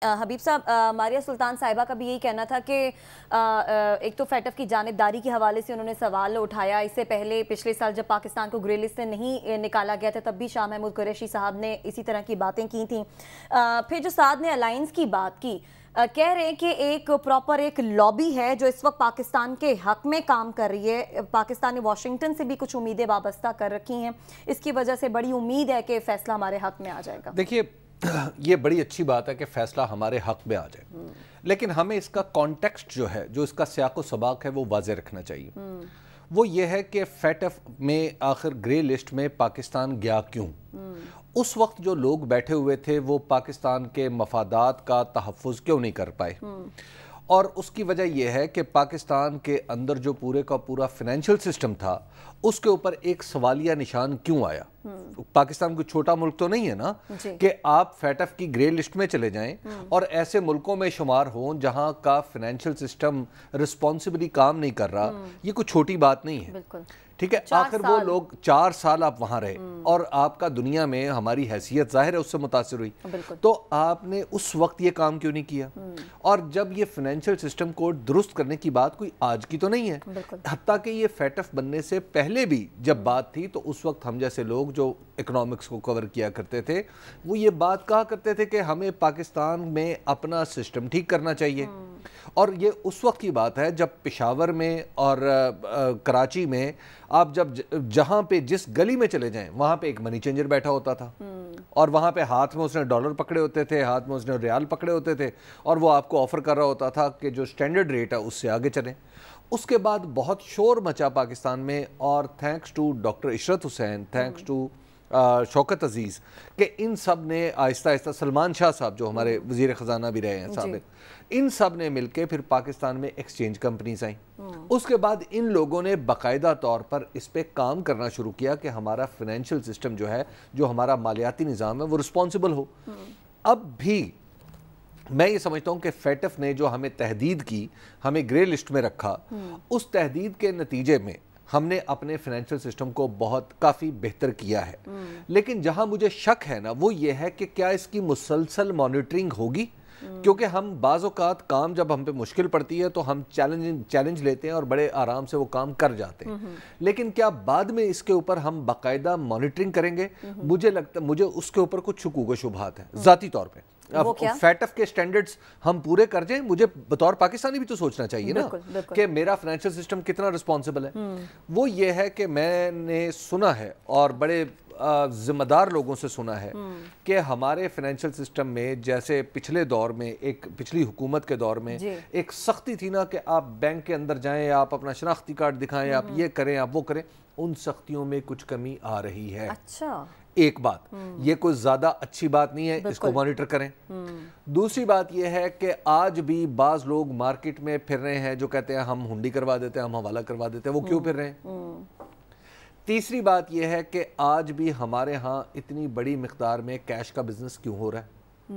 حبیب صاحب، ماریہ سلطان صاحبہ کا بھی یہی کہنا تھا کہ ایک تو فیٹف کی جانبداری کے حوالے سے انہوں نے سوال اٹھایا۔ اس سے پہلے پچھلے سال جب پاکستان کو گرے لسٹ سے نہیں نکالا گیا تھا تب بھی شاہ محمود قریشی صاحب نے اسی طرح کی باتیں کی تھیں۔ پھر جو سعد نے الائنس کی بات کی، کہہ رہے ہیں کہ ایک پراپر ایک لابی ہے جو اس وقت پاکستان کے حق میں کام کر رہی ہے۔ پاکستان نے واشنگٹن سے بھی کچھ امیدیں وابستہ کر رکھی ہیں، اس کی وجہ سے بڑی امید ہے کہ فیصلہ ہمارے حق میں آ جائے گا۔ دیکھیے، یہ بڑی اچھی بات ہے کہ فیصلہ ہمارے حق میں آ جائے، لیکن ہمیں اس کا کانٹیکسٹ جو ہے، جو اس کا سیاق و سباق ہے، وہ واضح رکھنا چاہیے۔ وہ یہ ہے کہ فیٹف میں آخر گرے لسٹ میں پاکستان گیا کیوں؟ اس وقت جو لوگ بیٹھے ہوئے تھے وہ پاکستان کے مفادات کا تحفظ کیوں نہیں کر پائے؟ اور اس کی وجہ یہ ہے کہ پاکستان کے اندر جو پورے کا پورا فائنینشل سسٹم تھا اس کے اوپر ایک سوالیہ نشان کیوں آیا؟ پاکستان کوئی چھوٹا ملک تو نہیں ہے نا کہ آپ فیٹف کی گرے لسٹ میں چلے جائیں اور ایسے ملکوں میں شمار ہوں جہاں کا فائنینشل سسٹم رسپانسبلی کام نہیں کر رہا۔ یہ کوئی چھوٹی بات نہیں ہے، ٹھیک ہے؟ آخر وہ لوگ 4 سال آپ وہاں رہے اور آپ کا دنیا میں ہماری حیثیت ظاہر ہے اس سے متاثر ہوئی، تو آپ نے اس وقت یہ کام کیوں نہیں کیا؟ اور جب یہ فائنینشل سسٹم کو درست کرنے کی بات کوئی آج کی تو نہیں ہے، حتیٰ کہ یہ فیٹف بننے سے پہلے بھی جب بات تھی تو اس وقت ہم جیسے لوگ جو اکنامکس کو کور کیا کرتے تھے وہ یہ بات کہا کرتے تھے کہ ہمیں پاکستان میں اپنا سسٹم ٹھیک کرنا چاہیے۔ اور یہ اس وقت کی بات ہے جب پشاور میں اور کراچی میں آپ جہاں پہ جس گلی میں چلے جائیں وہاں پہ ایک منی چینجر بیٹھا ہوتا تھا، اور وہاں پہ ہاتھ میں اس نے ڈالر پکڑے ہوتے تھے، ہاتھ میں اس نے ریال پکڑے ہوتے تھے، اور وہ آپ کو آفر کر رہا ہوتا تھا کہ جو سٹینڈرڈ ریٹ ہے اس سے آگے چلیں۔ اس کے بعد بہت شور مچا پاکستان میں، اور thanks to doctor Ishrat Hussain, thanks to Shaukat Aziz, کہ ان سب نے آہستہ آہستہ، سلمان شاہ صاحب جو ہمارے وزیر خزانہ بھی رہے ہیں سابق، ان سب نے مل کے پھر پاکستان میں ایکسچینج کمپنیز آئیں۔ اس کے بعد ان لوگوں نے باقاعدہ طور پر اس پہ کام کرنا شروع کیا کہ ہمارا فائنینشل سسٹم جو ہے، جو ہمارا مالیاتی نظام ہے، وہ رسپانسبل ہو۔ اب بھی میں یہ سمجھتا ہوں کہ فیٹف نے جو ہمیں تہدید کی، ہمیں گرے لسٹ میں رکھا، اس تہدید کے نتیجے میں ہم نے اپنے فائنینشل سسٹم کو کافی بہتر کیا ہے۔ لیکن جہاں مجھے شک ہے نا وہ یہ ہے کہ کیا اس کی مسلسل مانیٹرنگ ہوگی؟ کیونکہ ہم بعض اوقات کام جب ہم پہ مشکل پڑتی ہے تو ہم چیلنج لیتے ہیں اور بڑے آرام سے وہ کام کر جاتے ہیں، لیکن کیا بعد میں اس کے اوپر ہم باقاعدہ مانیٹرنگ کریں گے؟ مجھے اس کے اوپر کچھ شکوک و شبہات ہیں ذاتی طور پہ۔ فیٹف کے سٹینڈرڈز ہم پورے کر جائیں، مجھے بطور پاکستانی بھی تو سوچنا چاہیے نا کہ میرا فائنینشل سسٹم کتنا رسپانسبل ہے۔ وہ یہ ہے کہ میں نے سنا ہے اور بڑے ذمہ دار لوگوں سے سنا ہے کہ ہمارے فائنینشل سسٹم میں جیسے پچھلے دور میں، پچھلی حکومت کے دور میں ایک سختی تھی نا کہ آپ بینک کے اندر جائیں، آپ اپنا شناختی کارڈ دکھائیں، آپ یہ کریں، آپ وہ کریں، ان سختیوں میں کچھ کمی آ رہی ہے۔ اچھا، ایک بات یہ کوئی زیادہ اچھی بات نہیں ہے، اس کو مانیٹر کریں۔ دوسری بات یہ ہے کہ آج بھی بعض لوگ مارکیٹ میں پھر رہے ہیں جو کہتے ہیں ہم ہنڈی کروا دیتے ہیں، ہم حوالہ کروا دیتے ہیں، وہ کیوں پھر رہے ہیں؟ تیسری بات یہ ہے کہ آج بھی ہمارے ہاں اتنی بڑی مقدار میں کیش کا بزنس کیوں ہو رہا ہے؟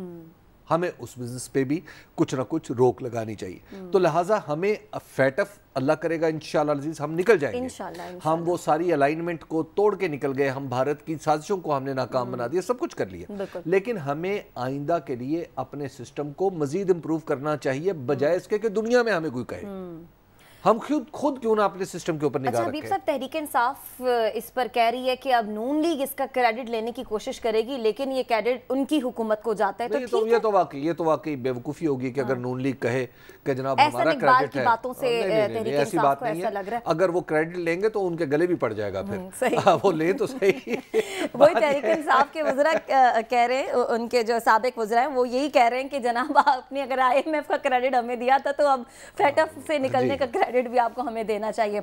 ہمیں اس بزنس پہ بھی کچھ نہ کچھ روک لگانی چاہیے۔ تو لہٰذا ہمیں فیٹف، اللہ کرے گا انشاءاللہ عزیز ہم نکل جائیں گے، ہم وہ ساری الائنمنٹ کو توڑ کے نکل گئے، ہم بھارت کی سازشوں کو ہم نے ناکام بنا دیا، سب کچھ کر لیا، لیکن ہمیں آئندہ کے لیے اپنے سسٹم کو مزید امپروو کرنا چاہیے، بجائے اس کے کہ دنیا میں ہمیں کوئی کہے۔ ہم خود کیوں نہ اپنے سسٹم کے اوپر نگاہ رکھیں۔ حبیب صاحب، تحریک انصاف اس پر کہہ رہی ہے کہ اب نون لیگ اس کا کریڈٹ لینے کی کوشش کرے گی، لیکن یہ کریڈٹ ان کی حکومت کو جاتا ہے، تو یہ تو واقعی بے وقوفی ہوگی کہ اگر نون لیگ کہے کہ جناب ہمارا کریڈٹ ہے۔ باتوں سے تحریک انصاف کو ایسا لگ رہا ہے اگر وہ کریڈٹ لیں گے تو ان کے گلے بھی پڑ جائے گا، پھر وہ لیں تو صحیح۔ وہی تحریک انصاف کے وزراء کہہ رہے ہیں، ان کے جو سابق وزراء ہیں وہ یہی کہہ رہے ہیں کہ جناب آپ نے اگر IMF کا کریڈٹ ہمیں دیا تھا تو اب فیٹف سے نکلنے کا کریڈٹ بھی آپ کو ہمیں دینا چاہیے۔